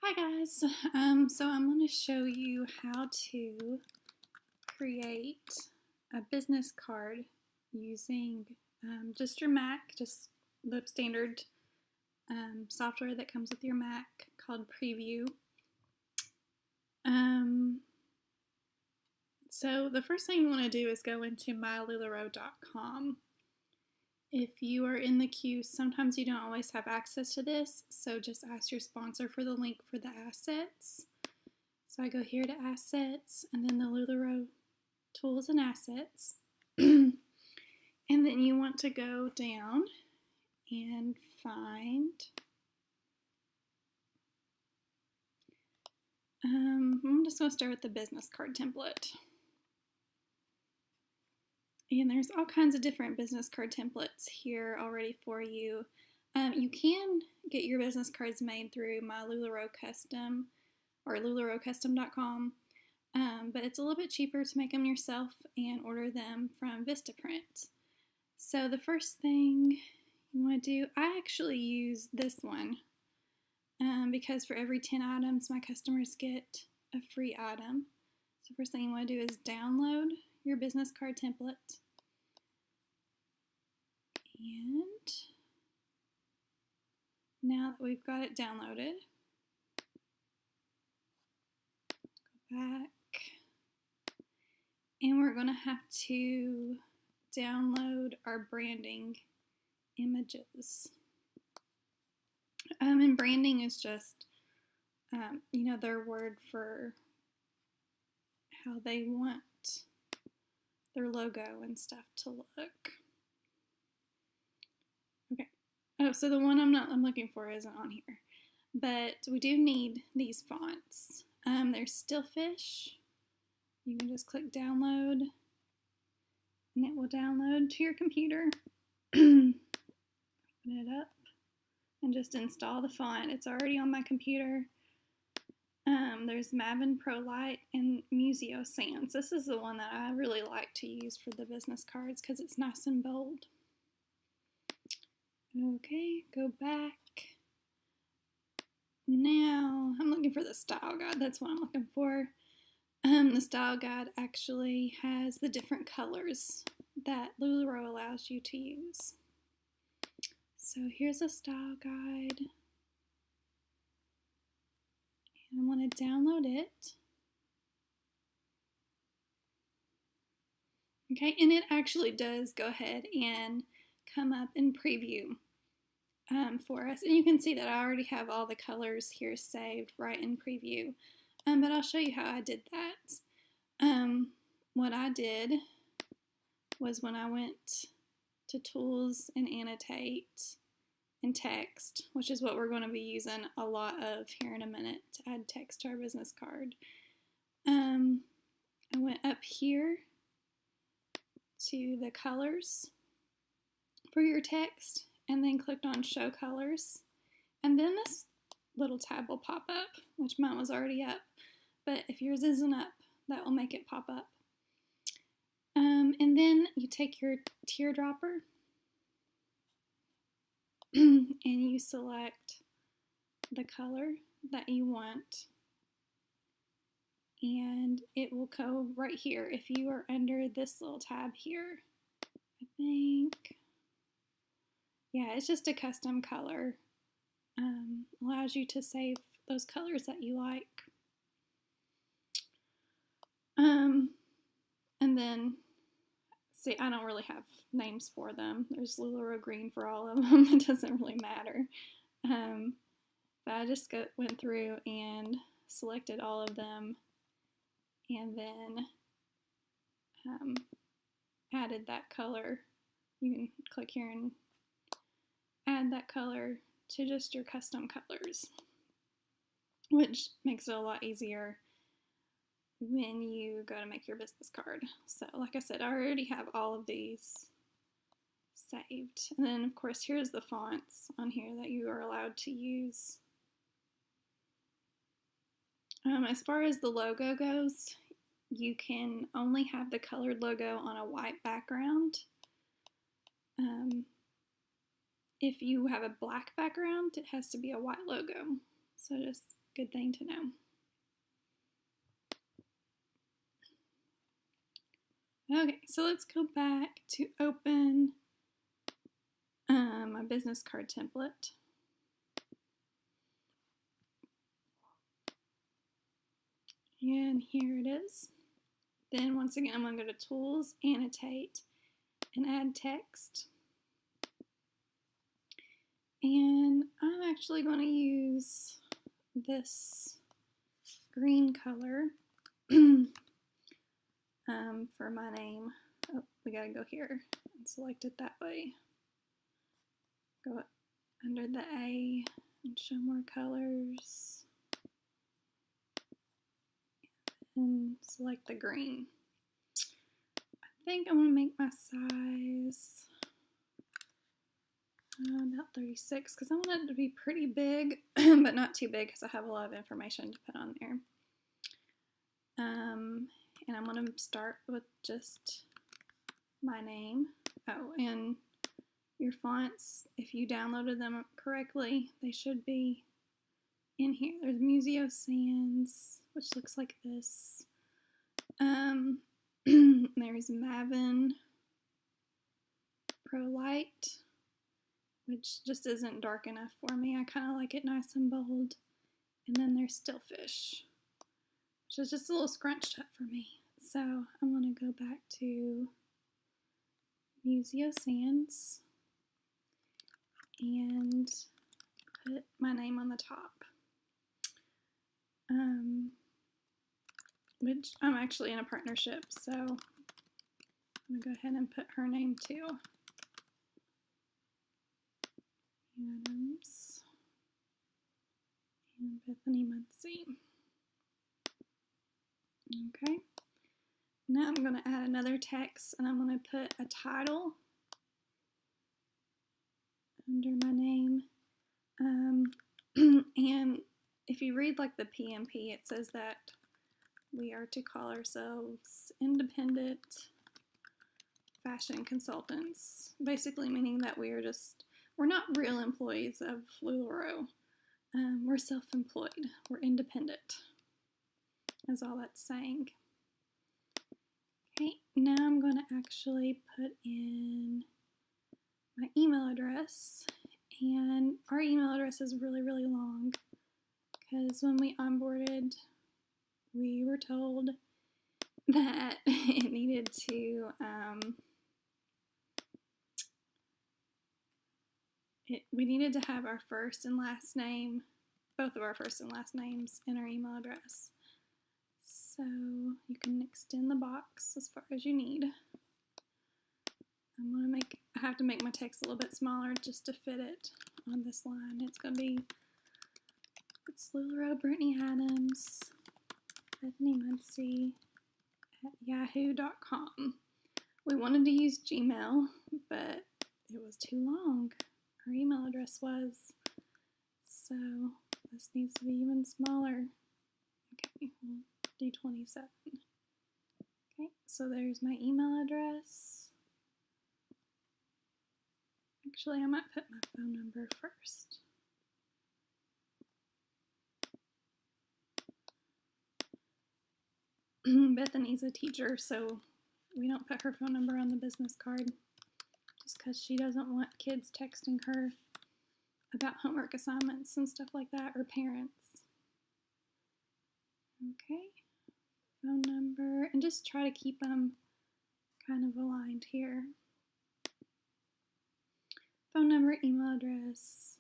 Hi guys, so I'm going to show you how to create a business card using just your Mac, just the standard software that comes with your Mac called Preview. So the first thing you want to do is go into LuLaRoe.com. If you are in the queue, sometimes you don't always have access to this, so just ask your sponsor for the link for the assets. So I go here to assets, and then the LuLaRoe tools and assets. And then you want to go down and find, I'm just going to start with the business card template. And there's all kinds of different business card templates here already for you. You can get your business cards made through my LuLaRoe Custom or LuLaRoeCustom.com, but it's a little bit cheaper to make them yourself and order them from Vistaprint. So the first thing you want to do, I actually use this one because for every 10 items, my customers get a free item. So first thing you want to do is download your business card template. And now that we've got it downloaded, go back, and we're going to have to download our branding images. And branding is just, their word for how they want their logo and stuff to look. Okay. Oh, so the one I'm looking for isn't on here, but we do need these fonts. There's Stillfish. You can just click download, and it will download to your computer. Open it up and just install the font. It's already on my computer. There's Maven Pro Light and Museo Sans. This is the one that I really like to use for the business cards because it's nice and bold. Okay, go back. Now, I'm looking for the style guide. That's what I'm looking for. The style guide actually has the different colors that LuLaRoe allows you to use. So here's a style guide. And I want to download it. Okay, and it actually does go ahead and come up in preview for us. And you can see that I already have all the colors here saved right in preview. But I'll show you how I did that. What I did was when I went to Tools and Annotate and Text, which is what we're going to be using a lot of here in a minute to add text to our business card. I went up here to the colors for your text and then clicked on Show Colors. And then this little tab will pop up, which mine was already up. But if yours isn't up, that will make it pop up. And then you take your teardropper and you select the color that you want. And it will go right here if you are under this little tab here. I think, yeah, it's just a custom color. Allows you to save those colors that you like. And then, see, I don't really have names for them. There's LuLaRoe green for all of them. It doesn't really matter. But I just went through and selected all of them and then added that color. You can click here and add that color to just your custom colors, which makes it a lot easier when you go to make your business card. So like I said, I already have all of these saved. And then of course here's the fonts on here that you are allowed to use. As far as the logo goes, you can only have the colored logo on a white background. If you have a black background, it has to be a white logo. So just good thing to know. Okay, so let's go back to open my business card template. And here it is. Then once again, I'm going to go to Tools, Annotate, and Add Text. And I'm actually going to use this green color for my name. Oh, we got to go here and select it that way. Go under the A and show more colors. And select the green. I think I'm going to make my size about 36 because I want it to be pretty big, but not too big because I have a lot of information to put on there. And I'm going to start with just my name. Oh, and your fonts, if you downloaded them correctly, they should be in here. There's Museo Sans, which looks like this. There's Maven Pro Light, which just isn't dark enough for me. I kind of like it nice and bold. And then there's Stillfish, which is just a little scrunched up for me. So I'm going to go back to Museo Sans and put my name on the top. Which I'm actually in a partnership, so I'm going to go ahead and put her name too. Adams and Bethany Muncie. Okay. Now I'm going to add another text, and I'm going to put a title under my name. And if you read like the PMP, it says that we are to call ourselves independent fashion consultants, basically meaning that we're not real employees of LuLaRoe. We're self-employed. We're independent. Is all that's saying. Okay, now I'm going to actually put in my email address, and our email address is really, really long because when we onboarded, we were told that it needed to, we needed to have our first and last name, both of our first and last names in our email address. So you can extend the box as far as you need. I have to make my text a little bit smaller just to fit it on this line. It's LuLaRoe Brittany Adams, Bethany Muncie at yahoo.com. We wanted to use Gmail, but it was too long. Our email address was. So this needs to be even smaller. Okay, we'll do 27. Okay, so there's my email address. Actually, I might put my phone number first. Bethany's a teacher, so we don't put her phone number on the business card just because she doesn't want kids texting her about homework assignments and stuff like that, or parents. Okay, phone number, and just try to keep them kind of aligned here. Phone number, email address,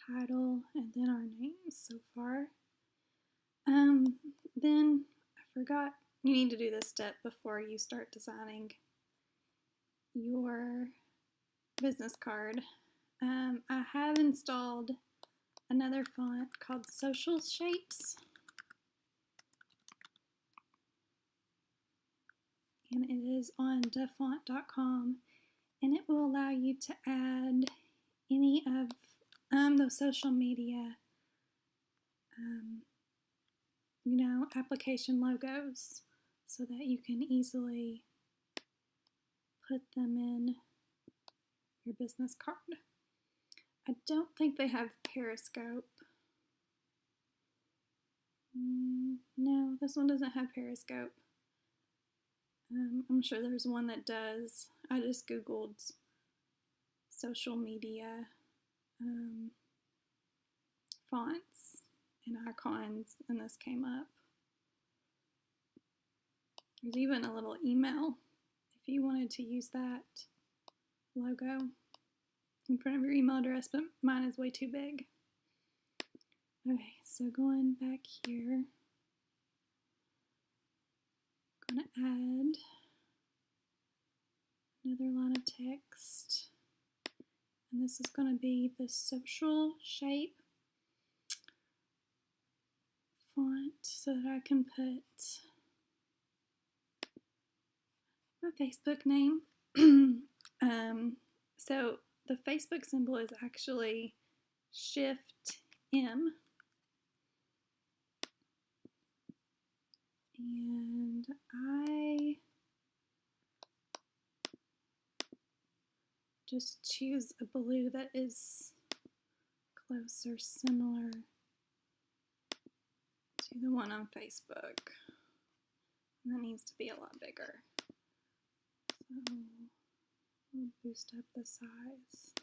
title, and then our names so far. Then I forgot, you need to do this step before you start designing your business card. I have installed another font called Social Shapes, and it is on defont.com, and it will allow you to add any of those social media application logos so that you can easily put them in your business card. I don't think they have Periscope, No, this one doesn't have Periscope. I'm sure there's one that does. I just Googled social media fonts and icons, and this came up. There's even a little email if you wanted to use that logo in front of your email address, but mine is way too big. Okay, so going back here, I'm going to add another line of text, and this is going to be the social shape font so that I can put my Facebook name. So the Facebook symbol is actually Shift M, and I just choose a blue that is close or similar to the one on Facebook. And that needs to be a lot bigger. So we'll boost up the size.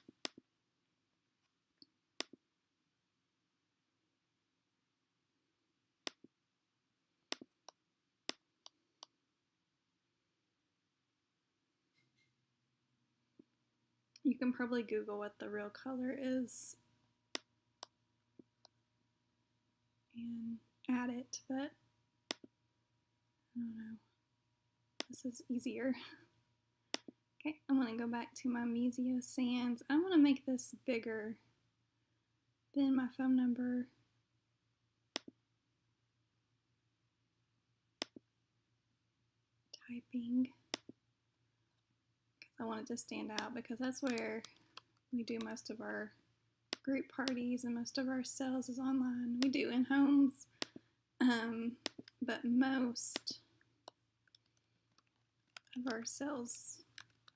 You can probably Google what the real color is and add it, but I don't know. This is easier. Okay, I'm going to go back to my Museo Sans. I want to make this bigger than my phone number. Typing. I want it to stand out because that's where we do most of our group parties and most of our sales is online. We do in homes, but most of our sales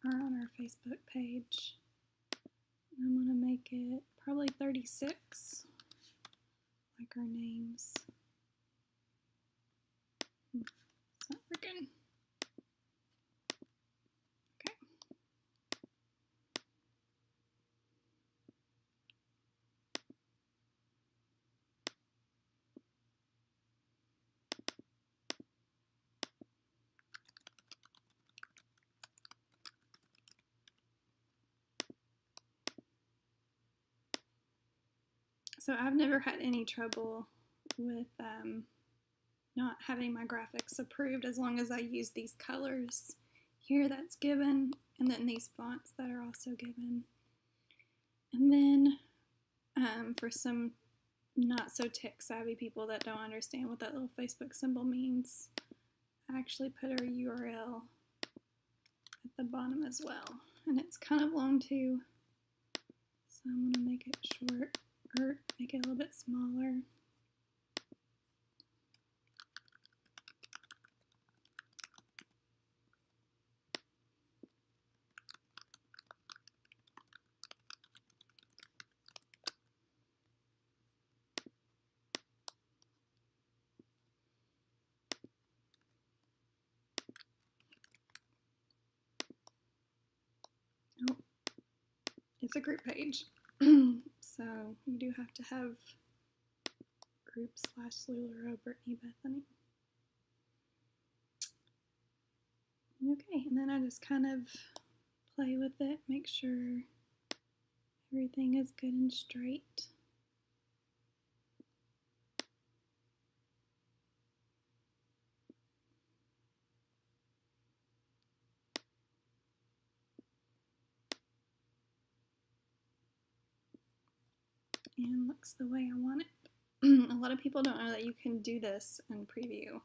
are on our Facebook page. I'm going to make it probably 36, like our names. It's not working. Okay. So I've never had any trouble with not having my graphics approved as long as I use these colors here that's given, and then these fonts that are also given. And then for some not so tech savvy people that don't understand what that little Facebook symbol means, I actually put our URL at the bottom as well. And it's kind of long too, so I'm going to make it short, or make it a little bit smaller. Oh, it's a group page, so you do have to have group/LuLaRoe Brittany Bethany. Okay, and then I just kind of play with it, make sure everything is good and straight. And looks the way I want it. A lot of people don't know that you can do this in preview.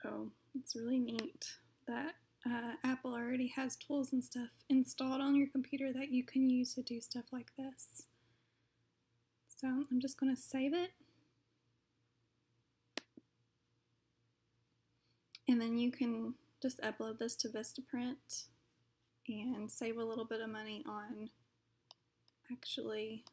So it's really neat that Apple already has tools and stuff installed on your computer that you can use to do stuff like this. So I'm just going to save it. And then you can just upload this to Vistaprint and save a little bit of money on actually